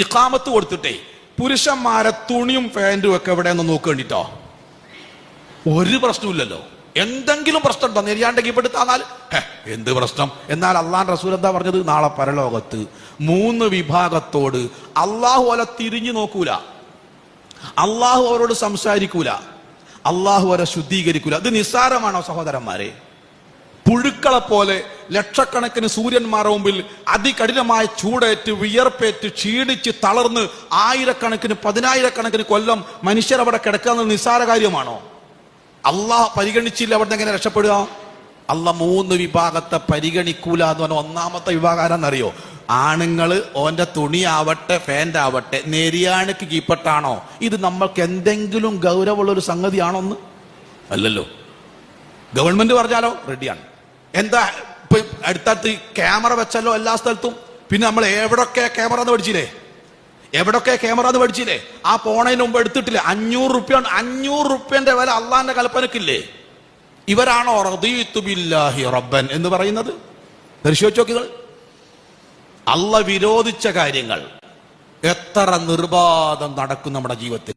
ഇഖാമത്ത് കൊടുത്തിട്ടേ പുരുഷന്മാരെ തുണിയും പാന്റും ഒക്കെ എവിടെയെന്ന് നോക്കേണ്ടിട്ടോ ഒരു പ്രശ്നമില്ലല്ലോ. എന്തെങ്കിലും പ്രശ്നം ഉണ്ടോ? നെരിയാണ്ടെങ്കിൽ പെടുത്താൽ എന്ത് പ്രശ്നം? എന്നാൽ അള്ളാഹ് റസൂൽ എന്താ പറഞ്ഞത്? നാളെ പരലോകത്ത് 3 വിഭാഗത്തോട് അള്ളാഹു അവരെ തിരിഞ്ഞു നോക്കൂല, അള്ളാഹു അവരോട് സംസാരിക്കൂല, അള്ളാഹു അവരെ ശുദ്ധീകരിക്കൂല. ഇത് നിസ്സാരമാണോ സഹോദരന്മാരെ? പുഴുക്കളെ പോലെ ലക്ഷക്കണക്കിന് സൂര്യന്മാരുടെ മുമ്പിൽ അതികഠിനമായ ചൂടേറ്റ് വിയർപ്പേറ്റ് ക്ഷീണിച്ച് തളർന്ന് ആയിരക്കണക്കിന് 10,000-കണക്കിന് കൊല്ലം മനുഷ്യരവിടെ കിടക്കുക നിസ്സാര കാര്യമാണോ? അള്ളാഹ് പരിഗണിച്ചില്ല, അവിടെ എങ്ങനെ രക്ഷപ്പെടുക? അള്ളാഹ് 3 വിഭാഗത്തെ പരിഗണിക്കൂല എന്ന് പറഞ്ഞ ഒന്നാമത്തെ വിഭാഗം ആരാന്നറിയോ? ആണുങ്ങള് ഓന്റെ തുണിയാവട്ടെ ഫാൻ്റാവട്ടെ നെരിയാണിക്ക് കീപ്പട്ടാണോ? ഇത് നമ്മൾക്ക് എന്തെങ്കിലും ഗൗരവമുള്ളൊരു സംഗതിയാണോന്ന്? അല്ലല്ലോ. ഗവൺമെന്റ് പറഞ്ഞാലോ റെഡിയാണ്. എന്താ ഇപ്പൊ അടുത്തടുത്ത് ക്യാമറ വെച്ചല്ലോ എല്ലാ സ്ഥലത്തും. പിന്നെ നമ്മൾ എവിടൊക്കെ ക്യാമറ എന്ന് പഠിച്ചില്ലേ? എവിടൊക്കെ ക്യാമറ എന്ന് പഠിച്ചില്ലേ? ആ പോണതിന് മുമ്പ് എടുത്തിട്ടില്ലേ? 500 റുപ്യന്റെ വില അള്ളാന്റെ കൽപ്പനക്കില്ലേ? ഇവരാണോ റദീതു ബില്ലാഹി റബ്ബൻ എന്ന് പറയുന്നത്? പരിശോധിച്ച് നോക്കികൾ. അള്ളാഹ് വിരോധിച്ച കാര്യങ്ങൾ എത്ര നിർബാധം നടക്കും നമ്മുടെ ജീവിതത്തിൽ.